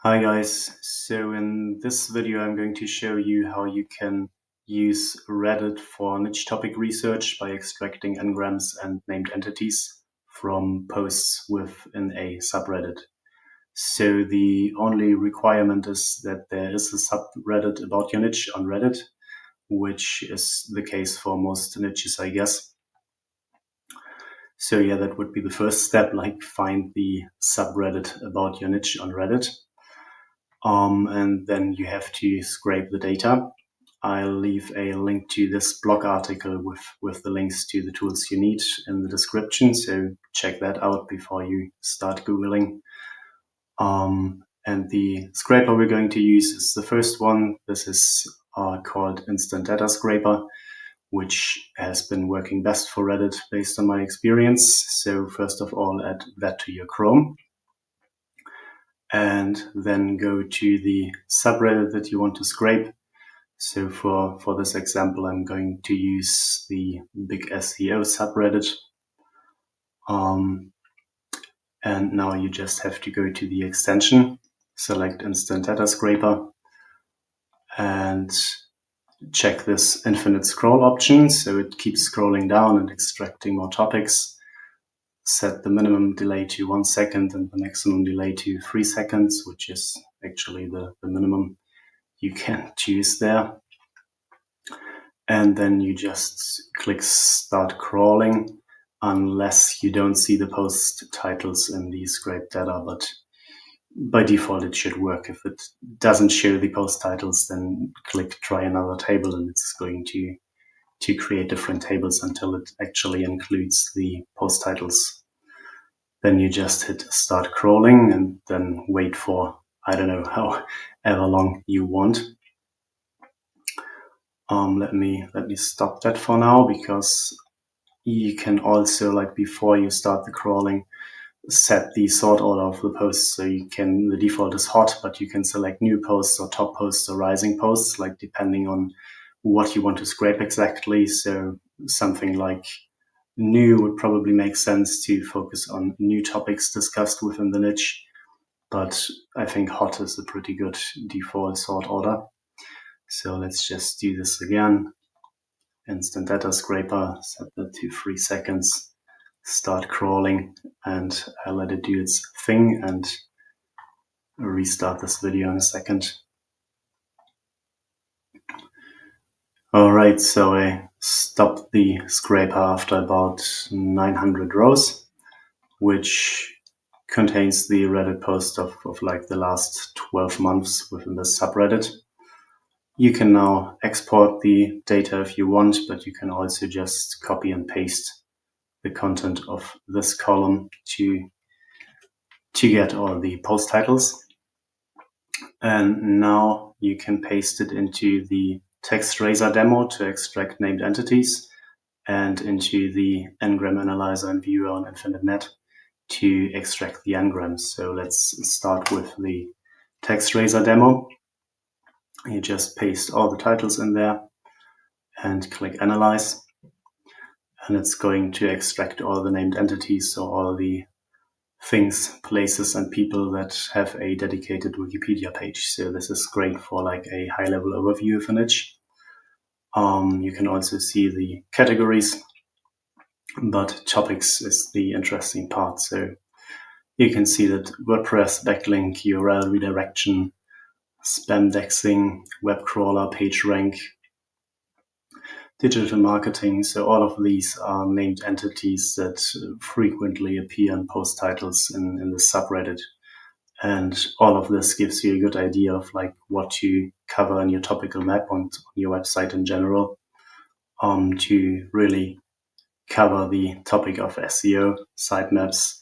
Hi guys, so in this video I'm going to show you how you can use Reddit for niche topic research by extracting Ngrams and named entities from posts within a subreddit. So the only requirement is that there is a subreddit about your niche on Reddit, which is the case for most niches, I guess. So yeah, that would be the first step, like find the subreddit about your niche on Reddit. And then you have to scrape the data. I'll leave a link to this blog article with the links to the tools you need in the description, so check that out before you start Googling. And the scraper we're going to use is the first one. This is called Instant Data Scraper, which has been working best for Reddit based on my experience. So first of all, add that to your Chrome. And then go to the subreddit that you want to scrape. So for this example, I'm going to use the big SEO subreddit. And now you just have to go to the extension, select Instant Data Scraper, and check this infinite scroll option. So it keeps scrolling down and extracting more topics. Set the minimum delay to 1 second and the maximum delay to 3 seconds, which is actually the minimum you can choose there. And then you just click start crawling, unless you don't see the post titles in the scraped data, but by default it should work. If it doesn't show the post titles, then click try another table and it's going to create different tables until it actually includes the post titles. Then you just hit start crawling and then wait for, I don't know, however long you want. Let me stop that for now, because you can also, like before you start the crawling, set the sort order of the posts. So you can, the default is hot, but you can select new posts or top posts or rising posts, like depending on what you want to scrape exactly. So something like new would probably make sense to focus on new topics discussed within the niche, but I think hot is a pretty good default sort order. So let's just do this again. Instant Data Scraper, set that to 3 seconds, start crawling, and I'll let it do its thing and restart this video in a second. Alright, so I stopped the scraper after about 900 rows, which contains the Reddit post of like the last 12 months within the subreddit. You can now export the data if you want, but you can also just copy and paste the content of this column to get all the post titles. And now you can paste it into the TextRazor demo to extract named entities, and into the Ngram analyzer and viewer on InfiniteNet to extract the Ngrams. So let's start with the TextRazor demo. You just paste all the titles in there and click Analyze, and it's going to extract all the named entities, so all the things, places, and people that have a dedicated Wikipedia page. So this is great for like a high-level overview of a niche. You can also see the categories, but topics is the interesting part. So you can see that WordPress, backlink, URL redirection, spam dexing, web crawler, page rank, digital marketing. So all of these are named entities that frequently appear in post titles in the subreddit. And all of this gives you a good idea of like what to cover in your topical map on your website in general, to really cover the topic of SEO, sitemaps,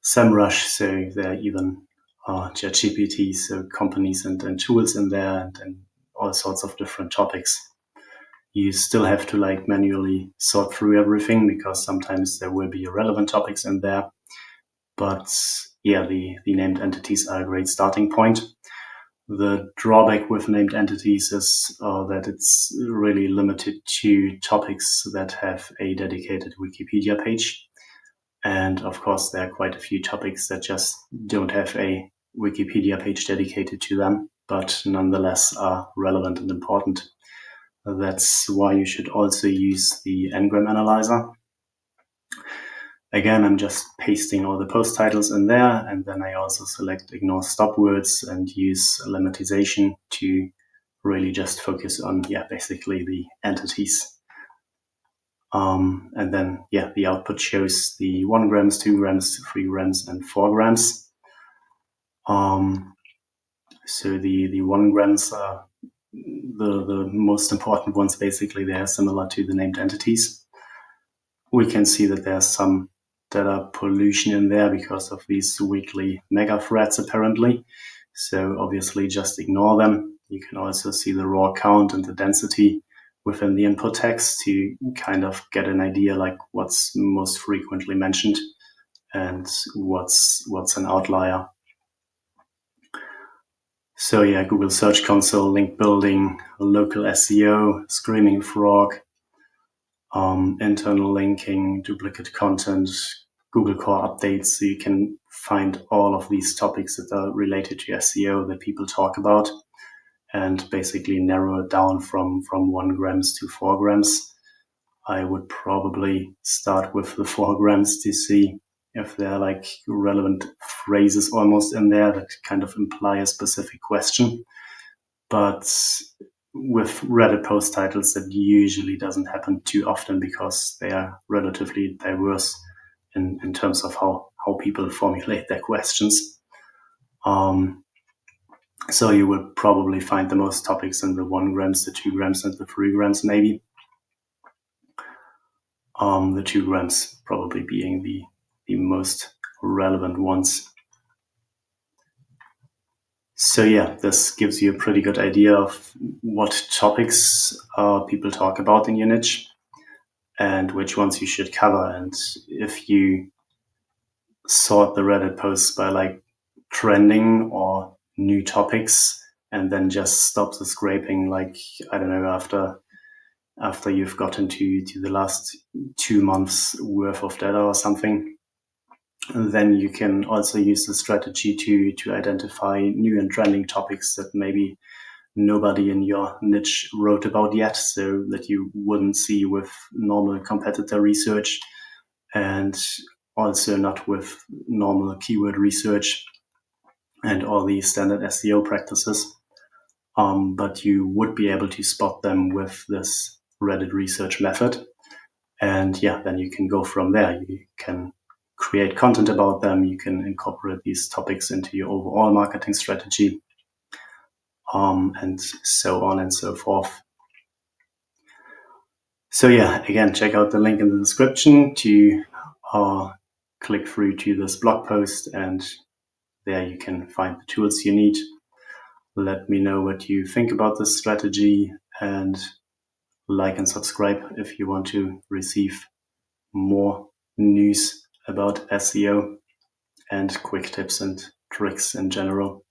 SEMrush. So there are even ChatGPT, so companies and tools in there, and all sorts of different topics. You still have to like manually sort through everything, because sometimes there will be irrelevant topics in there. But yeah, the named entities are a great starting point. The drawback with named entities is that it's really limited to topics that have a dedicated Wikipedia page. And of course, there are quite a few topics that just don't have a Wikipedia page dedicated to them, but nonetheless are relevant and important. That's why you should also use the Ngram analyzer. Again, I'm just pasting all the post titles in there, and then I also select ignore stop words and use lemmatization to really just focus on, basically the entities. And then, the output shows the 1 grams, 2 grams, 3 grams, and 4 grams. So the 1 grams are the most important ones. Basically, they are similar to the named entities. We can see that there's some data pollution in there because of these weekly mega threads, apparently. So obviously just ignore them. You can also see the raw count and the density within the input text to kind of get an idea like what's most frequently mentioned and what's an outlier. So Google Search Console, link building, local SEO, screaming frog, internal linking, duplicate content, Google Core updates. So you can find all of these topics that are related to SEO that people talk about and basically narrow it down from 1 grams to 4 grams. I would probably start with the 4 grams to see if there are like relevant phrases almost in there that kind of imply a specific question. But with Reddit post titles, that usually doesn't happen too often because they are relatively diverse in terms of how people formulate their questions. So you would probably find the most topics in the 1 grams, the 2 grams, and the 3 grams maybe. The 2 grams probably being the most relevant ones. So this gives you a pretty good idea of what topics people talk about in your niche and which ones you should cover. And if you sort the Reddit posts by like trending or new topics and then just stop the scraping, like, I don't know, after you've gotten to the last 2 months worth of data or something, and then you can also use the strategy to identify new and trending topics that maybe nobody in your niche wrote about yet, so that you wouldn't see with normal competitor research and also not with normal keyword research and all the standard SEO practices. But you would be able to spot them with this Reddit research method. And then you can go from there. You can create content about them. You can incorporate these topics into your overall marketing strategy, and so on and so forth. So again, check out the link in the description to click through to this blog post, and there you can find the tools you need. Let me know what you think about this strategy, and like and subscribe if you want to receive more news about SEO and quick tips and tricks in general.